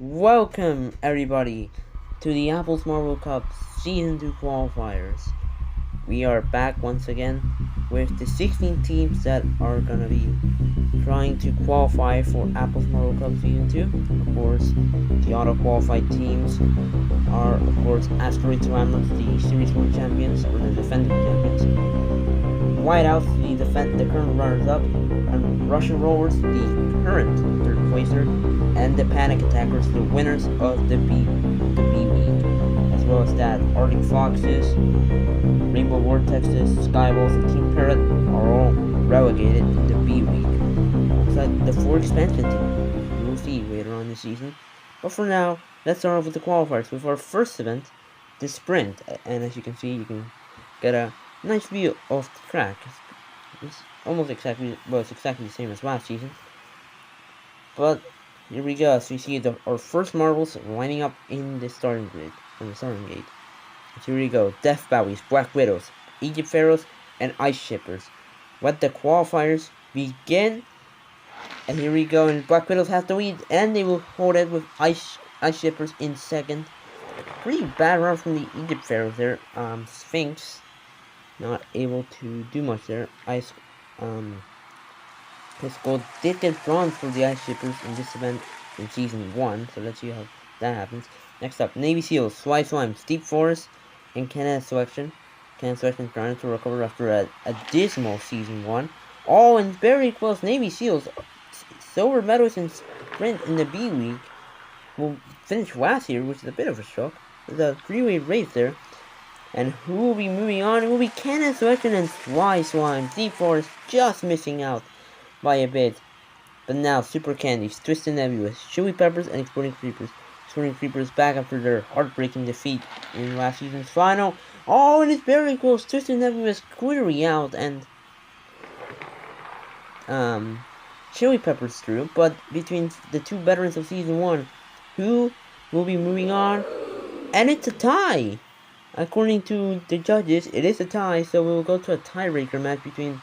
Welcome, everybody, to the Apples Marvel Cup Season 2 Qualifiers. We are back once again with the 16 teams that are gonna be trying to qualify for Apples Marvel Cup Season 2. Of course, the auto-qualified teams are, of course, Asteroid Slammers, the Series 1 champions, or the defending champions. Whiteouts, the current runners-up, and Russian Rollers, the current third placer, and the Panic Attackers, the winners of the B League. As well as that, Arctic Foxes, Rainbow Vortexes, Skywolves, and Team Parrot are all relegated in the B League. Looks like the 4 expansion team. We'll see later on this season. But for now, let's start off with the qualifiers with our first event, the Sprint. And as you can see, you can get a nice view of the track. It's almost exactly, well, it's exactly the same as last season. But here we go. So we see our first marbles lining up in the starting grid, on the starting gate. So here we go. Death Valleys, Black Widows, Egypt Pharaohs, and Ice Shippers. Let the qualifiers begin. And here we go. And Black Widows have the lead, and they will hold it with Ice Shippers in second. Pretty bad run from the Egypt Pharaohs there. Sphinx not able to do much there. His goal did get bronze for the Ice Shippers in this event in Season 1, so let's see how that happens. Next up, Navy SEALs, Sly Slime, Steep Forest, and Canada Selection. Canada Selection trying to recover after a dismal Season 1. All in very close. Navy SEALs, silver medals in Sprint in the B League, will finish last here, which is a bit of a shock. There's a three-way race there. And who will be moving on? It will be Canada Selection and Sly Slime. Steep Forest just missing out by a bit. But now, Super Candies, Twisted Nebulas, Chili Peppers, and Exploding Creepers. Exploding Creepers back after their heartbreaking defeat in last season's final. Oh, and it's very close. Twisted Nebulas clearly out, and Chili Peppers through. But between the two veterans of Season 1, who will be moving on? And it's a tie! According to the judges, it is a tie, so we will go to a tiebreaker match between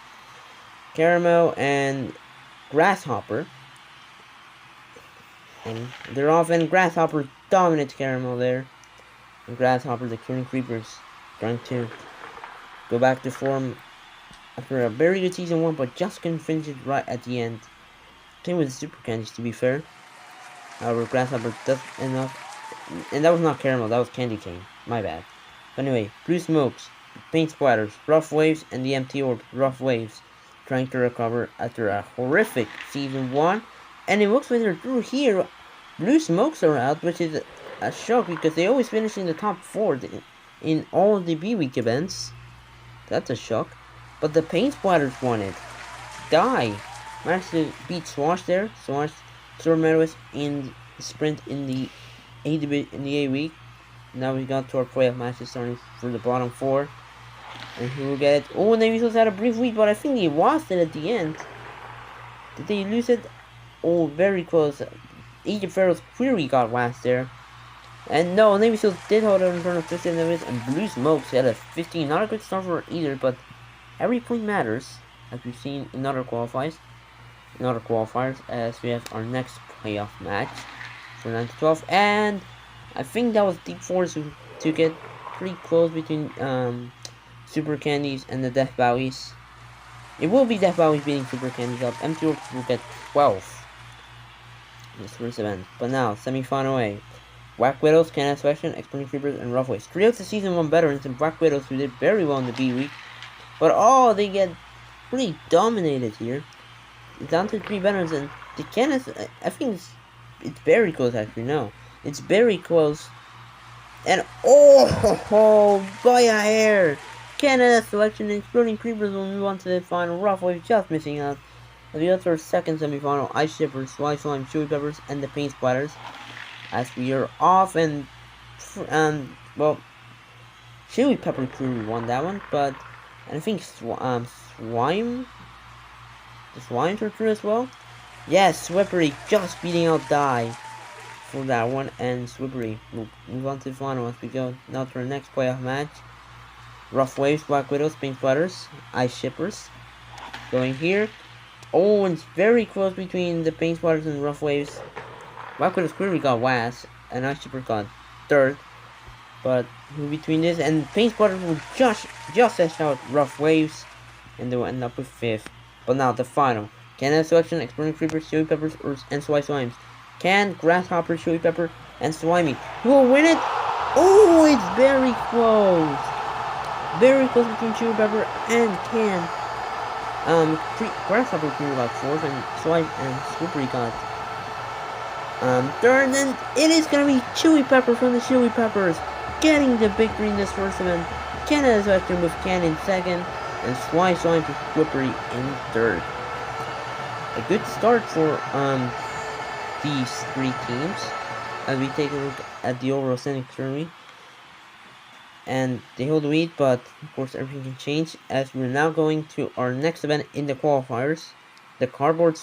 Caramel and Grasshopper. And they're off, and Grasshopper dominates Caramel there. And Grasshopper, the Killing Creepers, trying to go back to form after a very good Season 1, but just couldn't finish it right at the end. Same with the Super Candies, to be fair. However, Grasshopper does enough. And that was not Caramel, that was Candy Cane. My bad. But anyway, Blue Smokes, Paint Splatters, Rough Waves, and the empty Orbs, Rough Waves, trying to recover after a horrific Season 1. And it looks like they're through here. Blue Smokes are out, which is a shock because they always finish in the top 4 in all of the B-Week events. That's a shock. But the Paint Splatters won it. Die. Managed to beat Swash there. Swash, silver medalist in Sprint in the A week. Now we got to our playoff matches starting for the bottom 4. And who will get it? Oh, Navy SEALs had a brief lead, but I think they lost it at the end. Did they lose it? Oh, very close. Egypt Pharaohs clearly got last there. And no, Navy SEALs did hold it in front of 15 Nevis, and Blue Smokes had a 15. Not a good start for either, but every point matters, as we've seen in other qualifiers. As we have our next playoff match for 9 to 12. And I think that was Deep Force who took it. Pretty close between Super Candies and the Death Valleys. It will be Death Valleys beating Super Candies up. Empty Orbs will get 12 in this first event. But now, semi-final A. Black Widows, Canada Selection, Exploding Creepers, and Rough Waves. 3 of the Season 1 veterans and Black Widows who did very well in the B Week. But they get pretty dominated here. It's down to 3 veterans, and the Canada, I think it's very close actually, no. It's very close. And by a hair! Canada Selection and Exploding Creepers will move on to the final. Rough Waves just missing out. As we go to our second semifinal, Ice Shippers, Sly Slime, Chili Peppers, and the Paint Splatters. As we are off, and well, Chili Pepper clearly won that one, but I think Slime, the Slimes are through as well. Yes, Slippery just beating out Die for that one, and Slippery will move on to the final as we go now to our next playoff match. Rough Waves, Black Widows, Paint Splatters, Ice Shippers. Going here. Oh, and it's very close between the Paint Splatters and Rough Waves. Black Widow's clearly got last, and Ice Shipper got third. But in between this and Paint Splatters will just edge out Rough Waves, and they will end up with fifth. But now the final. Canada selection, Exploding Creepers, Chili Peppers, and Slimes. Can Grasshopper, Chili Pepper, and Slimy who will win it? Oh, it's very close. Very close between Chili Pepper and Can. Grasshopper Creeper got fourth, and Slime and Slippery got third, and it is gonna be Chili Pepper from the Chili Peppers getting the victory in this first event. Canada's selection with Can in second, and Slime to Slippery in third. A good start for these three teams as we take a look at the overall standings currently. And they hold the lead, but of course everything can change as we're now going to our next event in the qualifiers, the cardboard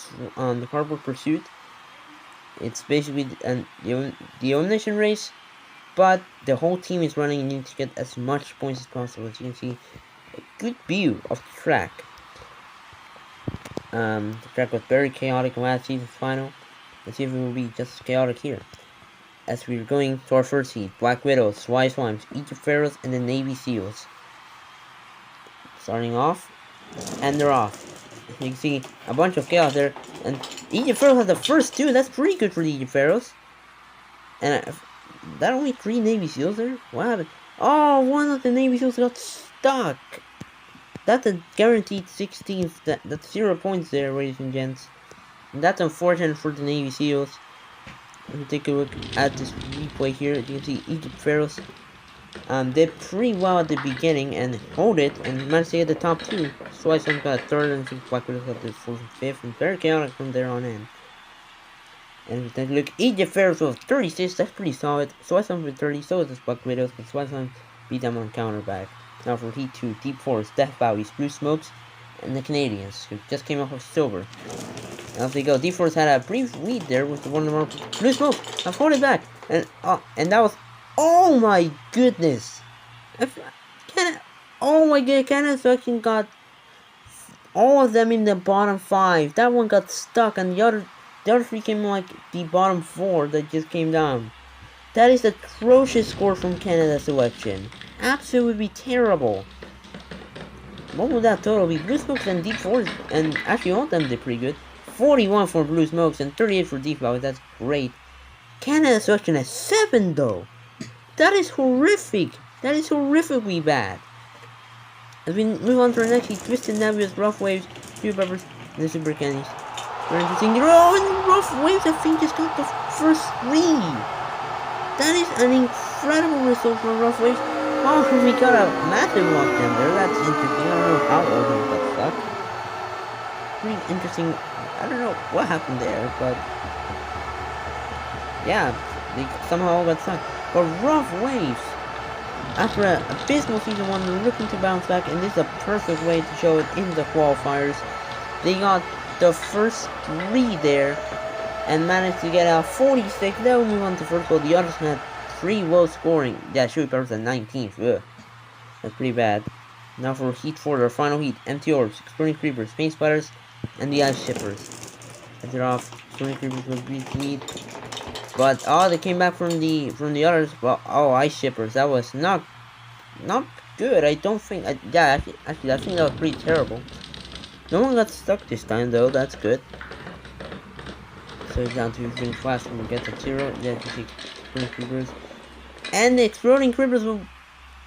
pursuit. It's basically the elimination race, but the whole team is running and need to get as much points as possible. As you can see, a good view of the track. The track was very chaotic in last season's final. Let's see if it will be just as chaotic here. As we're going to our first heat, Black Widows, Slimes, Egypt Pharaohs, and the Navy Seals. Starting off, and they're off. You can see a bunch of chaos there, and Egypt Pharaohs has the first two. That's pretty good for the Egypt Pharaohs. And that only 3 Navy Seals there? What happened? Oh, one of the Navy Seals got stuck. That's a guaranteed 16th. That's 0 points there, ladies and gents. And that's unfortunate for the Navy Seals. Let me take a look at this replay here. You can see Egypt Pharaohs did pretty well at the beginning and hold it and managed to get the top 2. Slice got third and Black Widows got the 4th and 5th, and very chaotic from there on in. And if we take a look, Egypt Pharaohs with 36, that's pretty solid. Slice with 30, so is this Black Widows, but Slice beat them on counterback. Now for Heat 2, Deep Forest, Death Valleys, Blue Smokes, and the Canadians, who just came off of silver. And off they go. Deep Forest had a brief lead there with the one more Blue Smoke. I've hold it back, and that was, oh my goodness! Oh my god, Canada selection got all of them in the bottom 5. That one got stuck, and the other 3 came like the bottom 4 that just came down. That is atrocious score from Canada selection. Absolutely terrible. What would that total be? Blue Smokes and Deep Forest, and actually all of them did pretty good. 41 for Blue Smokes and 38 for Deep Valleys. That's great. Canada selection at 7 though. That is horrific. That is horrifically bad. As we move on to our next, Twisted Nebulas, Rough Waves, Chili Peppers, and the Super Candies. Very interesting. Oh, and Rough Waves, I think, just got the first 3. That is an incredible result for Rough Waves. Oh, we got a massive lockdown there. That's interesting. I don't know how all of them got stuck. Pretty interesting. I don't know what happened there, but yeah, they somehow all got stuck. But Rough Waves, after an abysmal season 1, they're looking to bounce back, and this is a perfect way to show it in the qualifiers. They got the first 3 there, and managed to get out 46. Then we'll move on to first goal. The others had 3 low scoring. Yeah, Chili Peppers at 19th. Ugh. That's pretty bad. Now for Heat 4, our final heat. Empty Orbs, Exploding Creepers, Paint Splatters, and the Ice Shippers. Ends it off. Exploding Creepers was brief lead. But they came back from the others. Well, Ice Shippers. That was not good. I don't think. Actually, I think that was pretty terrible. No one got stuck this time though. That's good. So it's down to finish last when we get to 0. Then to take Exploding Creepers, and the Exploding Creepers will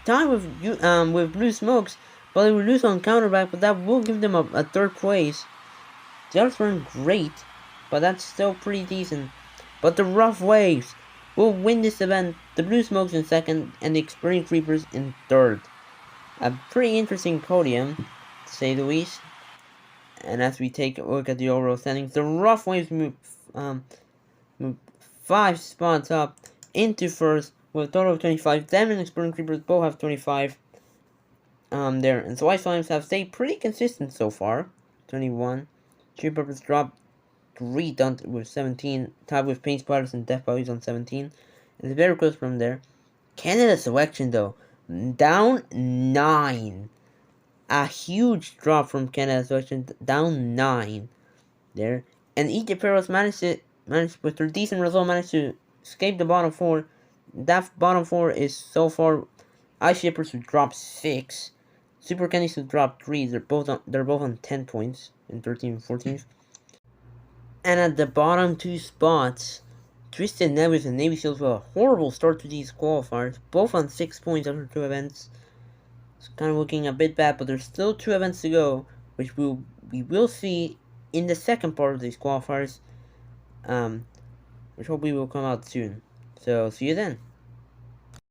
tie with Blue Smokes, but they will lose on counterback. But that will give them a 3rd place. The others weren't great, but that's still pretty decent. But the Rough Waves will win this event. The Blue Smokes in 2nd, and the Exploding Creepers in 3rd. A pretty interesting podium, to say the least. And as we take a look at the overall standings, the Rough Waves move 5 spots up into 1st with a total of 25. Them and Exploding Creepers both have 25 there. And so Slimes have stayed pretty consistent so far. 21. Chili Peppers dropped 3 down with 17. Tied with Paint Splatters and Death Valleys on 17. It's very close from there. Canada selection though, down 9. A huge drop from Canada selection, down 9 there. And Egypt Pharaohs managed managed with their decent result managed to escape the bottom four. That bottom four is so far Ice Shippers who dropped 6, Super Candies who dropped 3. They're both on 10 points in 13th and 14th. And at the bottom two spots, Twisted Nebulas and Navy Seals with a horrible start to these qualifiers, both on 6 points after 2 events. It's kind of looking a bit bad, but there's still 2 events to go, which we will see in the second part of these qualifiers, which hopefully will come out soon. So see you then.